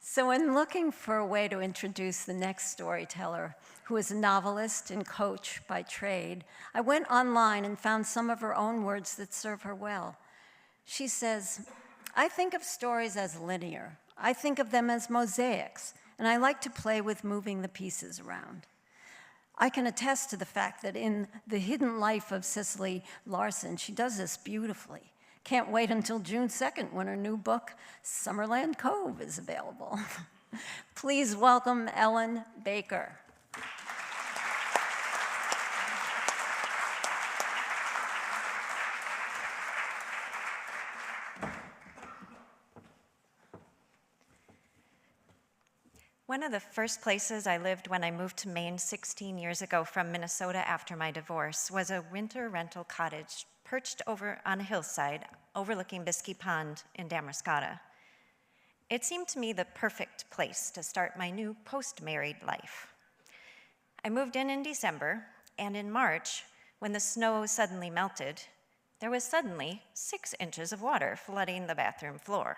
So in looking for a way to introduce the next storyteller, who is a novelist and coach by trade, I went online and found some of her own words that serve her well. She says, "I think of stories as linear. I think of them as mosaics, and I like to play with moving the pieces around." I can attest to the fact that in The Hidden Life of Cicely Larson, she does this beautifully. Can't wait until June 2nd when her new book, Summerland Cove, is available. Please welcome Ellen Baker. One of the first places I lived when I moved to Maine 16 years ago from Minnesota after my divorce was a winter rental cottage perched over on a hillside overlooking Bisky Pond in Damariscotta. It seemed to me the perfect place to start my new post-married life. I moved in December, and in March, when the snow suddenly melted, there was suddenly 6 inches of water flooding the bathroom floor.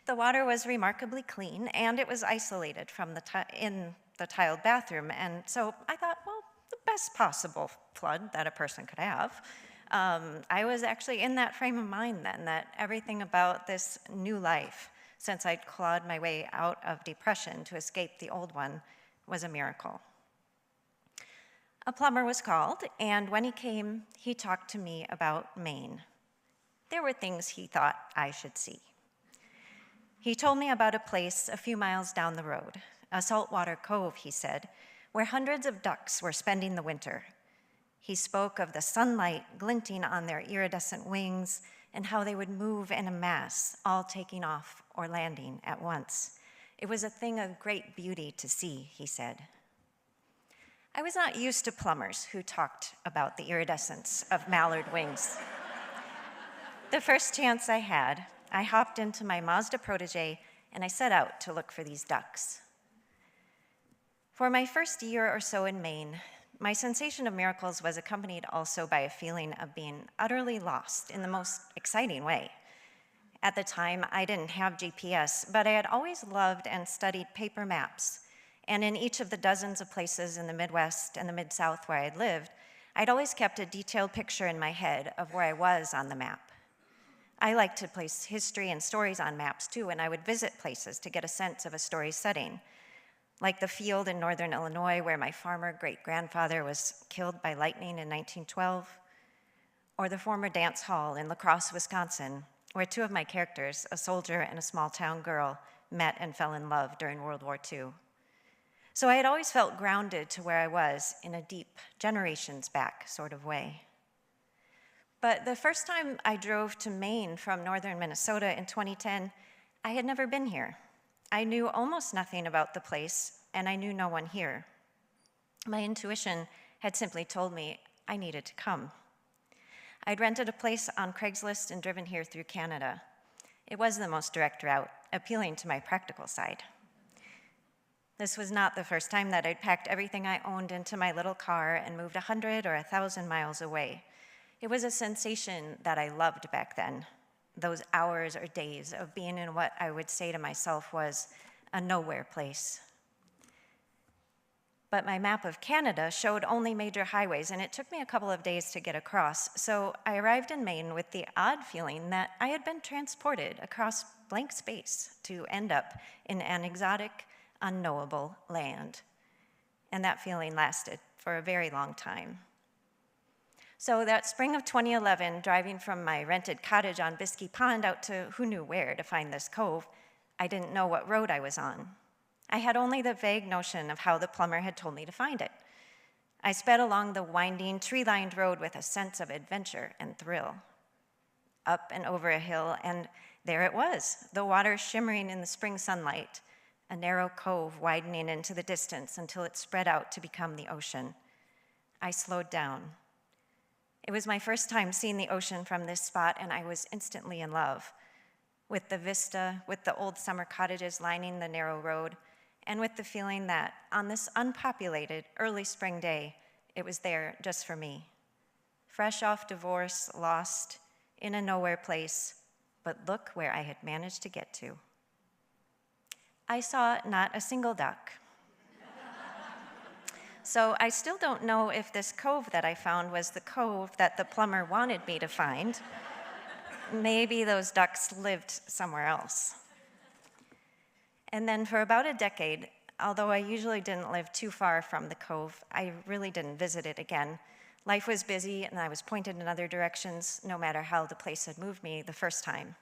The water was remarkably clean, and it was isolated from in the tiled bathroom, and so I thought, well, the best possible flood that a person could have. I was actually in that frame of mind then, that everything about this new life, since I'd clawed my way out of depression to escape the old one, was a miracle. A plumber was called, and when he came, he talked to me about Maine. There were things he thought I should see. He told me about a place a few miles down the road, a saltwater cove, he said, where hundreds of ducks were spending the winter. He spoke of the sunlight glinting on their iridescent wings and how they would move in a mass, all taking off or landing at once. It was a thing of great beauty to see, he said. I was not used to plumbers who talked about the iridescence of mallard wings. The first chance I had, I hopped into my Mazda Protege and I set out to look for these ducks. For my first year or so in Maine, my sensation of miracles was accompanied also by a feeling of being utterly lost in the most exciting way. At the time, I didn't have GPS, but I had always loved and studied paper maps. And in each of the dozens of places in the Midwest and the Mid-South where I'd lived, I'd always kept a detailed picture in my head of where I was on the map. I like to place history and stories on maps too, and I would visit places to get a sense of a story's setting, like the field in northern Illinois where my farmer great-grandfather was killed by lightning in 1912, or the former dance hall in La Crosse, Wisconsin, where 2 of my characters, a soldier and a small-town girl, met and fell in love during World War II. So I had always felt grounded to where I was in a deep, generations back sort of way. But the first time I drove to Maine from northern Minnesota in 2010, I had never been here. I knew almost nothing about the place, and I knew no one here. My intuition had simply told me I needed to come. I'd rented a place on Craigslist and driven here through Canada. It was the most direct route, appealing to my practical side. This was not the first time that I'd packed everything I owned into my little car and moved 100 or 1,000 miles away. It was a sensation that I loved back then, those hours or days of being in what I would say to myself was a nowhere place. But my map of Canada showed only major highways, and it took me a couple of days to get across, so I arrived in Maine with the odd feeling that I had been transported across blank space to end up in an exotic, unknowable land. And that feeling lasted for a very long time. So that spring of 2011, driving from my rented cottage on Bisky Pond out to who knew where to find this cove, I didn't know what road I was on. I had only the vague notion of how the plumber had told me to find it. I sped along the winding, tree-lined road with a sense of adventure and thrill. Up and over a hill, and there it was, the water shimmering in the spring sunlight, a narrow cove widening into the distance until it spread out to become the ocean. I slowed down. It was my first time seeing the ocean from this spot, and I was instantly in love with the vista, with the old summer cottages lining the narrow road, and with the feeling that on this unpopulated early spring day, it was there just for me. Fresh off divorce, lost in a nowhere place, but look where I had managed to get to. I saw not a single duck. So I still don't know if this cove that I found was the cove that the plumber wanted me to find. Maybe those ducks lived somewhere else. And then for about a decade, although I usually didn't live too far from the cove, I really didn't visit it again. Life was busy and I was pointed in other directions, no matter how the place had moved me the first time.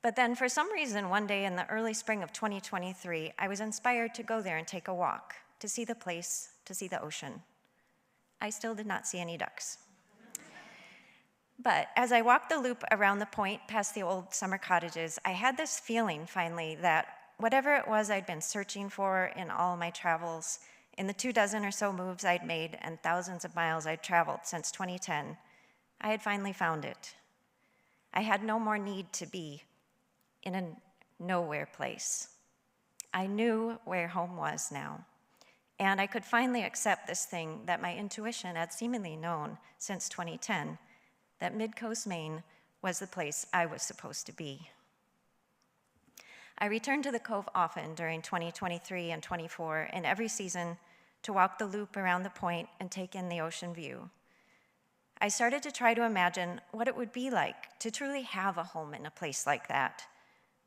But then for some reason, one day in the early spring of 2023, I was inspired to go there and take a walk, to see the place, to see the ocean. I still did not see any ducks. But as I walked the loop around the point past the old summer cottages, I had this feeling finally that whatever it was I'd been searching for in all my travels, in the 24 or so moves I'd made and thousands of miles I'd traveled since 2010, I had finally found it. I had no more need to be in a nowhere place. I knew where home was now. And I could finally accept this thing that my intuition had seemingly known since 2010, that Mid-Coast Maine was the place I was supposed to be. I returned to the cove often during 2023 and 24 and every season to walk the loop around the point and take in the ocean view. I started to try to imagine what it would be like to truly have a home in a place like that,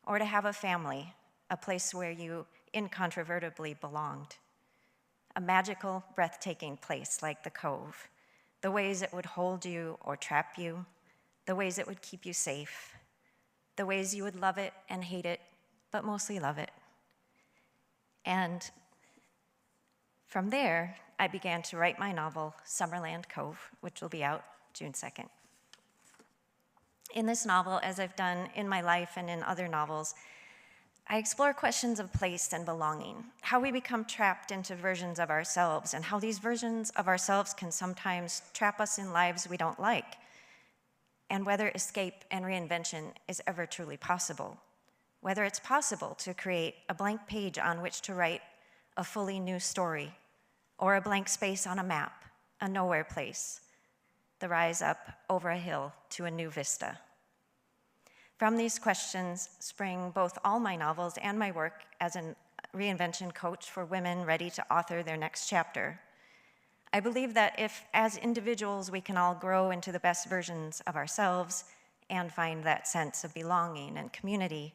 or to have a family, a place where you incontrovertibly belonged. A magical, breathtaking place like the cove, the ways it would hold you or trap you, the ways it would keep you safe, the ways you would love it and hate it, but mostly love it. And from there, I began to write my novel, Summerland Cove, which will be out June 2nd. In this novel, as I've done in my life and in other novels, I explore questions of place and belonging, how we become trapped into versions of ourselves, and how these versions of ourselves can sometimes trap us in lives we don't like, and whether escape and reinvention is ever truly possible, whether it's possible to create a blank page on which to write a fully new story, or a blank space on a map, a nowhere place, the rise up over a hill to a new vista. From these questions spring both all my novels and my work as a reinvention coach for women ready to author their next chapter. I believe that if, as individuals, we can all grow into the best versions of ourselves and find that sense of belonging and community,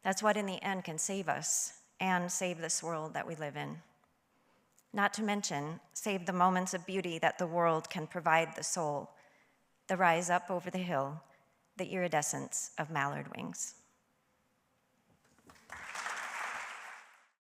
that's what in the end can save us and save this world that we live in. Not to mention, save the moments of beauty that the world can provide the soul, the rise up over the hill, the iridescence of mallard wings.